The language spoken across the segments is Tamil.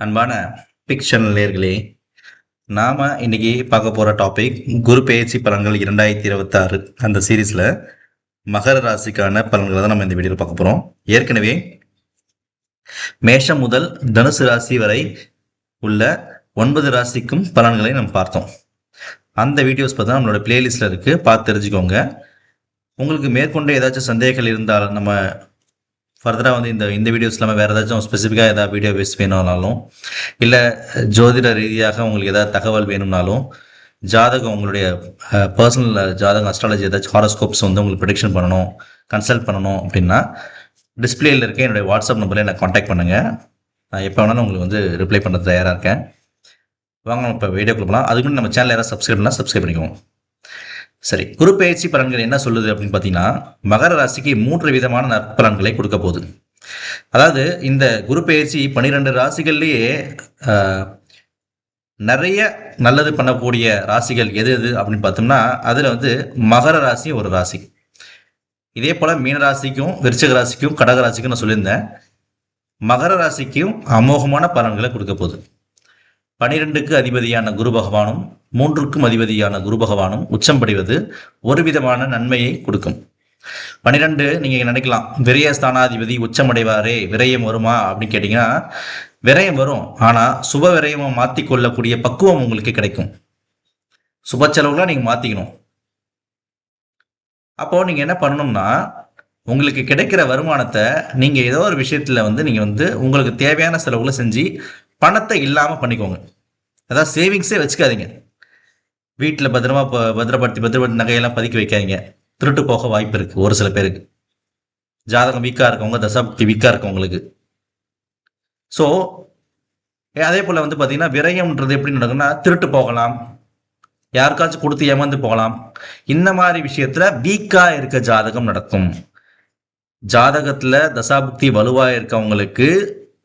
அன்பான பிக்ஷன் நேயர்களே, நாம இன்னைக்கு பார்க்க போற டாபிக் குரு பெயர்ச்சி பலன்கள் 2026 அந்த சீரீஸ்ல மகர ராசிக்கான பலன்களை தான் நம்ம இந்த வீடியோவில் பார்க்க போறோம். ஏற்கனவே மேஷம் முதல் தனுசு ராசி வரை உள்ள 9 ராசிக்கும் பலன்களை நம்ம பார்த்தோம். அந்த வீடியோஸ் பார்த்தா நம்மளோட பிளேலிஸ்ட்ல இருக்கு, பார்த்து தெரிஞ்சுக்கோங்க. உங்களுக்கு மேற்கொண்டு ஏதாச்சும் சந்தேகங்கள் இருந்தால் நம்ம ஃபர்தராக வந்து இந்த வீடியோஸ் இல்லாமல் வேறு ஏதாச்சும் ஸ்பெசிஃபிக்காக ஏதாவது வீடியோ பேஸ் வேணும்னாலும், இல்லை ஜோதிட ரீதியாக உங்களுக்கு ஏதாவது தகவல் வேணும்னாலும், ஜாதகம் உங்களுடைய பர்சனல் ஜாதகம் அஸ்ட்ராலஜி ஏதாச்சும் ஹாரோஸ்கோப்ஸ் வந்து உங்களுக்கு ப்ரெடிக்ஷன் பண்ணணும், கன்சல்ட் பண்ணணும் அப்படின்னா டிஸ்பிளேயில் இருக்க என்னுடைய வாட்ஸ்அப் நம்பரில் என்னை காண்டாக்ட் பண்ணுங்கள். நான் எப்போ வேணாலும் உங்களுக்கு வந்து ரிப்ளை பண்ண தயாராக இருக்கேன். வாங்க இப்போ வீடியோ கொடுக்கலாம். அதுக்கு முன்னாடி நம்ம சேனல் யாராவது சப்ஸ்கிரைப் பண்ணால் சப்ஸ்கிரைப் பண்ணிக்கோங்க. சரி, குரு பெயர்ச்சி பலன்கள் என்ன சொல்லுது அப்படின்னு பார்த்தீங்கன்னா, மகர ராசிக்கு 3 விதமான நற்பலன்களை கொடுக்க போகுது. அதாவது இந்த குரு பெயர்ச்சி 12 ராசிகள்லேயே நிறைய நல்லது பண்ணக்கூடிய ராசிகள் எது எது அப்படின்னு பார்த்தோம்னா, அதில் வந்து மகர ராசி ஒரு ராசி. இதே போல் மீன ராசிக்கும் விருச்சிக ராசிக்கும் கடக ராசிக்கும் நான் சொல்லியிருந்தேன். மகர ராசிக்கும் அமோகமான பலன்களை கொடுக்க போகுது. 12க்கு அதிபதியான குரு பகவானும் 3க்கும் அதிபதியான குரு பகவானும் உச்சம் படைவது ஒரு விதமான நன்மையை கொடுக்கும். 12 நீங்க நினைக்கலாம், விரய ஸ்தானாதிபதி உச்சமடைவாரே, விரயம் வருமா அப்படின்னு கேட்டீங்கன்னா, விரயம் வரும். ஆனா சுப விரயமா மாத்தி கொள்ளக்கூடிய பக்குவம் உங்களுக்கு கிடைக்கும். சுப செலவுலாம் நீங்க மாத்திக்கணும். அப்போ நீங்க என்ன பண்ணணும்னா, உங்களுக்கு கிடைக்கிற வருமானத்தை நீங்க ஏதோ ஒரு விஷயத்துல வந்து நீங்க வந்து உங்களுக்கு தேவையான செலவுகளை செஞ்சு பணத்தை இல்லாம பண்ணிக்கோங்க. அதாவது சேவிங்ஸே வச்சுக்காதீங்க. வீட்டில் பத்திரப்படுத்தி நகையெல்லாம் பதுக்கி வைக்காதீங்க. திருட்டு போக வாய்ப்பு இருக்கு ஒரு சில பேருக்கு. ஜாதகம் வீக்கா இருக்கவங்க, தசாபுக்தி வீக்கா இருக்கவங்களுக்கு. ஸோ அதே போல வந்து பார்த்தீங்கன்னா, விரயம்ன்றது எப்படி நடக்கும்னா, திருட்டு போகலாம், யாருக்காச்சும் கொடுத்து ஏமாந்து போகலாம். இந்த மாதிரி விஷயத்துல வீக்கா இருக்க ஜாதகம் நடக்கும். ஜாதகத்துல தசாபுக்தி வலுவா இருக்கவங்களுக்கு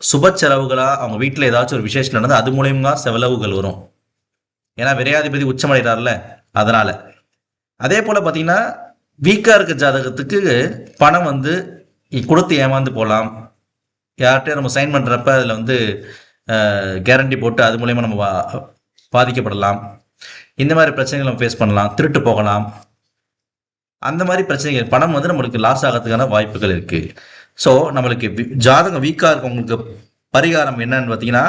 சுப செலவுகளா அவங்க வீட்டில் ஏதாச்சும் ஒரு விசேஷம் நடந்து அது மூலயமா செலவுகள் வரும். ஏன்னா விரையாதிபதி உச்சமடைகிறார்ல, அதனால. அதே போல பார்த்தீங்கன்னா, வீக்கா இருக்க ஜாதகத்துக்கு பணம் வந்து கொடுத்து ஏமாந்து போகலாம். யார்கிட்டயும் நம்ம சைன் பண்றப்ப அதில் வந்து கேரண்டி போட்டு அது மூலயமா நம்ம பாதிக்கப்படலாம். இந்த மாதிரி பிரச்சனைகள் நம்ம ஃபேஸ் பண்ணலாம். திருட்டு போகலாம். அந்த மாதிரி பிரச்சனைகள், பணம் வந்து நம்மளுக்கு லாஸ் ஆகிறதுக்கான வாய்ப்புகள் இருக்கு. ஸோ நம்மளுக்கு ஜாதகம் வீக்காக இருக்கவங்களுக்கு பரிகாரம் என்னன்னு பார்த்தீங்கன்னா,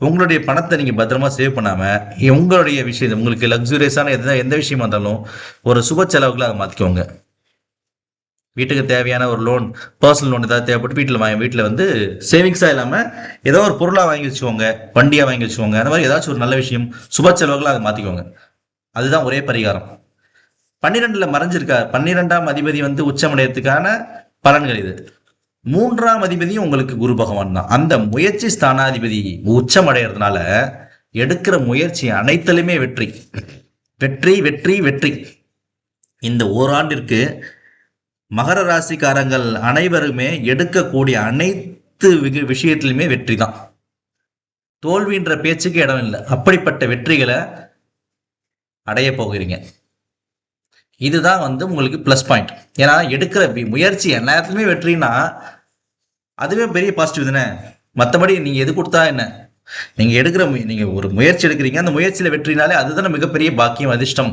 உங்களுடைய பணத்தை நீங்கள் பத்திரமா சேவ் பண்ணாமல் உங்களுடைய விஷயம் உங்களுக்கு லக்ஸுரியஸான எந்த விஷயமா இருந்தாலும் ஒரு சுப செலவுகளை அதை மாற்றிக்கோங்க. வீட்டுக்கு தேவையான ஒரு லோன், பர்சனல் லோன் ஏதாவது தேவைப்பட்டு வீட்டில் வந்து சேவிங்ஸாக இல்லாமல் ஏதோ ஒரு பொருளாக வாங்கி வச்சுக்கோங்க, வண்டியாக வாங்கி வச்சுக்கோங்க. அந்த மாதிரி ஏதாச்சும் ஒரு நல்ல விஷயம் சுப செலவுகளை அதை மாற்றிக்கோங்க. அதுதான் ஒரே பரிகாரம். 12ல் மறைஞ்சிருக்கார். 12ஆம் அதிபதி வந்து உச்சமடையத்துக்கான பலன்கள் இது. 3ஆம் அதிபதியும் உங்களுக்கு குரு பகவான் தான். அந்த முயற்சி ஸ்தானாதிபதி உச்சம் அடைகிறதுனால எடுக்கிற முயற்சி அனைத்திலுமே வெற்றி வெற்றி வெற்றி வெற்றி. இந்த ஓராண்டிற்கு மகர ராசிக்காரங்கள் அனைவருமே எடுக்கக்கூடிய அனைத்து விஷயத்திலுமே வெற்றி தான். தோல்வின்ற பேச்சுக்கு இடம் இல்லை. அப்படிப்பட்ட வெற்றிகளை அடைய போகிறீங்க. இதுதான் வந்து உங்களுக்கு பிளஸ் பாயிண்ட். ஏன்னா எடுக்கிற முயற்சி எல்லா இடத்துலையுமே வெற்றினா அதுவே பெரிய பாசிட்டிவ் தானே. மற்றபடி நீங்க எது கொடுத்தா என்ன, நீங்க ஒரு முயற்சி எடுக்கிறீங்க, அந்த முயற்சியில வெற்றினாலே அதுதானே மிகப்பெரிய பாக்கியம், அதிர்ஷ்டம்.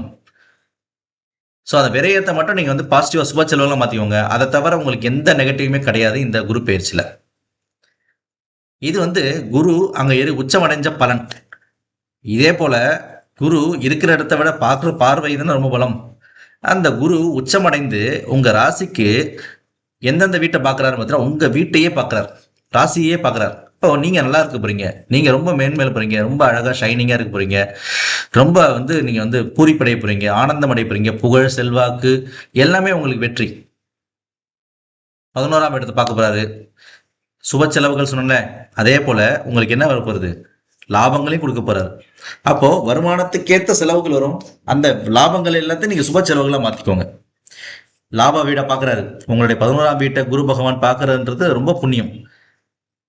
ஸோ அந்த விரயத்தை மட்டும் நீங்க வந்து பாசிட்டிவா சுப செலவுலாம் மாத்திக்கோங்க. அதை தவிர உங்களுக்கு எந்த நெகட்டிவுமே கிடையாது இந்த குரு பயிற்சியில. இது வந்து குரு அங்க உச்சமடைஞ்ச பலன். இதே போல குரு இருக்கிற இடத்தை விட பார்க்குற பார்வை தானே ரொம்ப பலம். அந்த குரு உச்சமடைந்து உங்க ராசிக்கு எந்தெந்த வீட்டை பார்க்குறாரு பார்த்தீங்கன்னா, உங்க வீட்டையே பார்க்குறாரு, ராசியே பார்க்குறாரு. இப்போ நீங்க நல்லா இருக்க போறீங்க, நீங்க ரொம்ப மேன்மேல போறீங்க, ரொம்ப அழகா ஷைனிங்கா இருக்க போறீங்க, ரொம்ப வந்து நீங்க வந்து பூரிப்படைய போறீங்க, ஆனந்தம் அடைய போறீங்க, புகழ் செல்வாக்கு எல்லாமே உங்களுக்கு வெற்றி. 11ஆம் இடத்தை பார்க்க போறாரு. சுப செலவுகள் சொன்னல, அதே போல உங்களுக்கு என்ன வர போறது, லாபங்களையும் கொடுக்க போறாரு. அப்போ வருமானத்துக்கேற்ற செலவுகள் வரும். அந்த லாபங்கள் எல்லாத்தையும் நீங்க சுப செலவுகளா மாத்திக்கோங்க. லாப வீடை பாக்குறாரு, உங்களுடைய 11ஆம் வீட்டை குரு பகவான் பாக்குறதுன்றது ரொம்ப புண்ணியம்.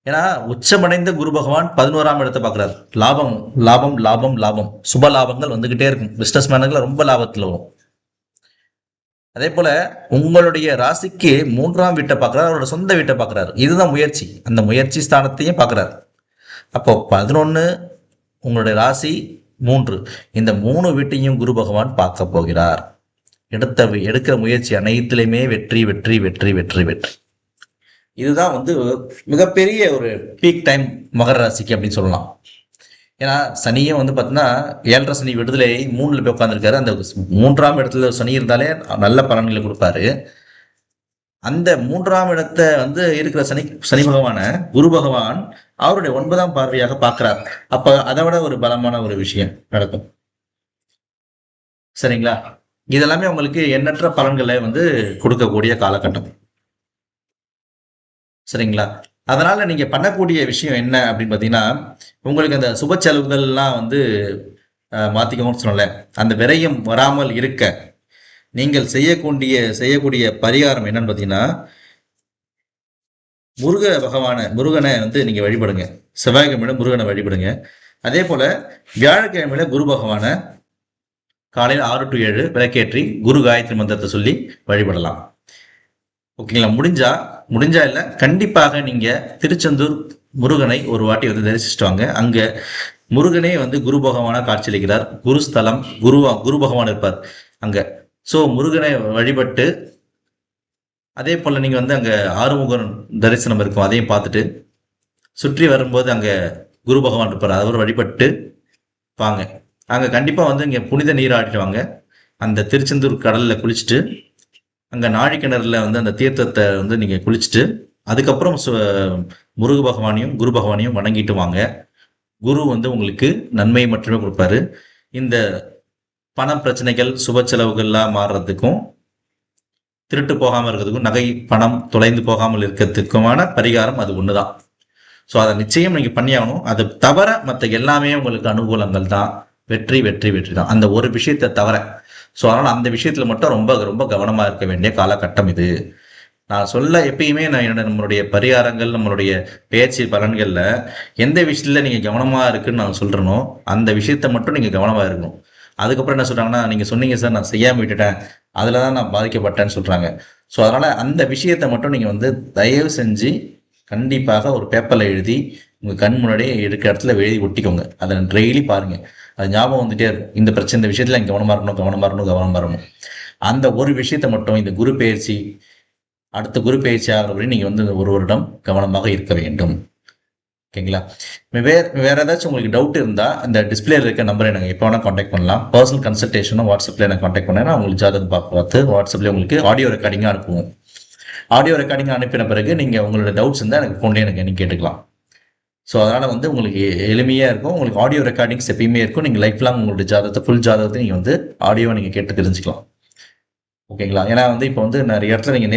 ஏன்னா உச்சமடைந்த குரு பகவான் 11ஆம் இடத்தை பாக்குறாரு. லாபம் லாபம் லாபம் லாபம், சுப லாபங்கள் வந்துகிட்டே இருக்கும். பிசினஸ் மேனுக்கு ரொம்ப லாபத்துல வரும். அதே போல உங்களுடைய ராசிக்கு 3ஆம் வீட்டை பாக்குறாரு, அவரோட சொந்த வீட்டை பாக்குறாரு. இதுதான் முயற்சி. அந்த முயற்சி ஸ்தானத்தையும் பாக்குறாரு. அப்போ 11 உங்களுடைய ராசி 3, இந்த 3 வீட்டையும் குரு பகவான் பார்க்க போகிறார். எடுக்கிற முயற்சி அனைத்திலுமே வெற்றி வெற்றி வெற்றி வெற்றி வெற்றி. இதுதான் வந்து மிகப்பெரிய ஒரு பீக் டைம் மகர ராசிக்கு அப்படின்னு சொல்லலாம். ஏன்னா சனியும் வந்து பார்த்தீங்கன்னா 7.5 சனி விடுதலை 3ல போய் உட்காந்துருக்காரு. அந்த 3ஆம் இடத்துல சனி இருந்தாலே நல்ல பலன்களை கொடுப்பாரு. அந்த 3ஆம் இடத்தை வந்து இருக்கிற சனி பகவான குரு பகவான் அவருடைய 9ஆம் பார்வையாக பார்க்கிறார். அப்ப அதை விட ஒரு பலமான ஒரு விஷயம் நடக்கும். சரிங்களா? இதெல்லாமே உங்களுக்கு எண்ணற்ற பலன்களை வந்து கொடுக்கக்கூடிய காலகட்டம். சரிங்களா? அதனால நீங்க பண்ணக்கூடிய விஷயம் என்ன அப்படின்னு பாத்தீங்கன்னா, உங்களுக்கு அந்த சுப செலவுகள்லாம் வந்து மாத்திக்கணும்னு சொன்னல, அந்த விரயம் வராமல் இருக்க நீங்கள் செய்யக்கூடிய பரிகாரம் என்னன்னு பாத்தீங்கன்னா, முருகனை வந்து நீங்க வழிபடுங்க. செவ்வாய்க்கிழமையில முருகனை வழிபடுங்க. அதே போல வியாழக்கிழமையில குரு பகவான காலையில் 6 to 7 விளக்கேற்றி குரு காயத்ரி மந்திரத்தை சொல்லி வழிபடலாம். ஓகேங்களா? முடிஞ்சா இல்ல, கண்டிப்பாக நீங்க திருச்செந்தூர் முருகனை ஒரு வாட்டி வந்து தரிசிச்சுட்டு வாங்க. அங்க முருகனே வந்து குரு பகவானா காட்சியளிக்கிறார். குருஸ்தலம், குரு பகவான் இருப்பார் அங்க. சோ முருகனை வழிபட்டு, அதே போல நீங்க வந்து அங்க ஆறுமுகன் தரிசனம் இருக்கும், அதையும் பார்த்துட்டு சுற்றி வரும்போது அங்க குரு பகவான் இருப்பார், அவர் வழிபட்டு வாங்க. அங்க கண்டிப்பா வந்து இங்க புனித நீராடிட்டு வாங்க. அந்த திருச்செந்தூர் கடல்ல குளிச்சுட்டு, அங்க நாழி கிணறுல வந்து அந்த தீர்த்தத்தை வந்து நீங்க குளிச்சுட்டு, அதுக்கப்புறம் முருக பகவானையும் குரு பகவானையும் வணங்கிட்டு வாங்க. குரு வந்து உங்களுக்கு நன்மை மட்டுமே கொடுப்பாரு. இந்த பண பிரச்சனைகள், சுப செலவுகள்லாம் மாறுறதுக்கும், திருட்டு போகாமல் இருக்கிறதுக்கும், நகை பணம் தொலைந்து போகாமல் இருக்கிறதுக்குமான பரிகாரம் அது ஒண்ணுதான். ஸோ அதை நிச்சயம் நீங்க பண்ணியாகணும். அது தவிர மற்ற எல்லாமே உங்களுக்கு அனுகூலங்கள் தான். வெற்றி வெற்றி வெற்றி தான், அந்த ஒரு விஷயத்தை தவிர. ஸோ அதனால அந்த விஷயத்துல மட்டும் ரொம்ப ரொம்ப கவனமா இருக்க வேண்டிய காலகட்டம் இது. நான் சொல்ல எப்பயுமே நம்மளுடைய பரிகாரங்கள், நம்மளுடைய பேச்சு பலன்கள்ல எந்த விஷயத்துல நீங்க கவனமா இருக்குன்னு நான் சொல்றேனோ அந்த விஷயத்த மட்டும் நீங்க கவனமா இருக்கணும். அதுக்கப்புறம் என்ன சொல்றாங்கன்னா, நீங்க சொன்னீங்க சார் நான் செய்யாம விட்டுட்டேன், அதுலதான் நான் பாதிக்கப்பட்டேன்னு சொல்றாங்க. ஸோ அதனால அந்த விஷயத்த மட்டும் நீங்க வந்து தயவு செஞ்சு கண்டிப்பாக ஒரு பேப்பர்ல எழுதி உங்க கண் முன்னாடியே இருக்கிற இடத்துல எழுதி ஒட்டிக்கோங்க. அதை டெய்லி பாருங்க. அது ஞாபகம் வந்துட்டே இருக்கும். இந்த பிரச்சனை, இந்த விஷயத்துல கவனமா இருக்கணும், கவனமா இருக்கணும், கவனமா இருக்கணும். அந்த ஒரு விஷயத்த மட்டும் இந்த குரு பயிற்சி, அடுத்த குரு பயிற்சி ஆகிறவரை நீங்க வந்து ஒரு வருடம் கவனமாக இருக்க வேண்டும். ஓகேங்களா? வேற ஏதாச்சும் உங்களுக்கு டவுட் இருந்தா அந்த டிஸ்பிளேல இருக்க நம்பரை எனக்கு எப்போ வேணா கான்டாக்ட் பண்ணலாம். பர்சனல் கன்சல்டேஷனும் வாட்ஸ்அப்ல எனக்கு கான்டாக்ட் பண்ணேன்னா உங்களுக்கு ஜாதகம் பார்த்து வாட்ஸ்அப்ல உங்களுக்கு ஆடியோ ரெக்கார்டிங்கா அனுப்புவோம். ஆடியோ ரெக்கார்டிங் அனுப்பின பிறகு நீங்க உங்களோட டவுட்ஸ் இருந்தால் எனக்கு ஃபோன்லேயே நீங்க கேட்டுக்கலாம். ஸோ அதனால வந்து உங்களுக்கு எளிமையா இருக்கும். உங்களுக்கு ஆடியோ ரெக்கார்டிங்ஸ் எப்பயுமே இருக்கும். நீங்க லைஃப் லாங் உங்களுடைய ஜாதகத்தை, ஃபுல் ஜாதகத்தை நீங்க வந்து ஆடியோவை நீங்க கேட்டு தெரிஞ்சுக்கலாம். ஓகேங்களா? ஏன்னா வந்து இப்போ வந்து நிறைய இடத்துல நீங்க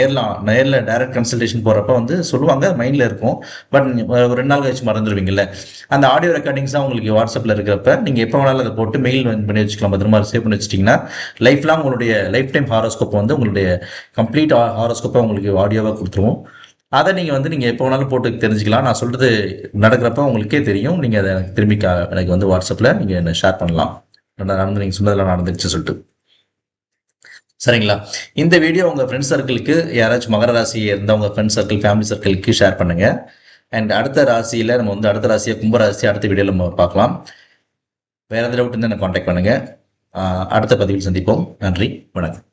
நேரில் டைரக்ட் கன்சல்டேஷன் போறப்ப வந்து சொல்லுவாங்க, மைண்ட்ல இருக்கும். பட் ஒரு 2 நாள் கழிச்சு மறந்துடுவீங்கல்ல. அந்த ஆடியோ ரெக்கார்டிங்ஸ் தான் உங்களுக்கு வாட்ஸ்அப்ல இருக்கிறப்ப நீங்க எப்போ வேணாலும் அதை போட்டு மெயில் பண்ணி வச்சுக்கலாம். பத்திரமா சேவ் பண்ணி வச்சிட்டிங்கன்னா லைஃப் லாங் உங்களுடைய லைஃப் டைம் ஹாரோஸ்கோப் வந்து உங்களுடைய கம்ப்ளீட் ஹாரோஸ்கோப்பை உங்களுக்கு ஆடியோவாக கொடுத்துருவோம். அதை நீங்க வந்து நீங்க எப்போ வேணாலும் போட்டு தெரிஞ்சுக்கலாம். நான் சொல்றது நடக்கிறப்ப உங்களுக்கே தெரியும். நீங்க அதை திரும்பி எனக்கு வந்து வாட்ஸ்அப்ல நீங்க என்ன ஷேர் பண்ணலாம். நீங்க சொன்னதெல்லாம் நடந்துச்சு சொல்லிட்டு. சரிங்களா? இந்த வீடியோ உங்க ஃப்ரெண்ட்ஸ் சர்க்கிளுக்கு, யாராச்சும் மகர ராசி இருந்தவங்க ஃப்ரெண்ட்ஸ் சர்க்கிள், ஃபேமிலி சர்க்கிளுக்கு ஷேர் பண்ணுங்க. அண்ட் அடுத்த ராசியில நம்ம வந்து அடுத்த ராசியை கும்பராசி அடுத்த வீடியோல நம்ம பார்க்கலாம். வேற ஏதாவது டவுட் இருந்தால் எனக்கு கான்டாக்ட் பண்ணுங்க. அடுத்த பதிவில் சந்திப்போம். நன்றி, வணக்கம்.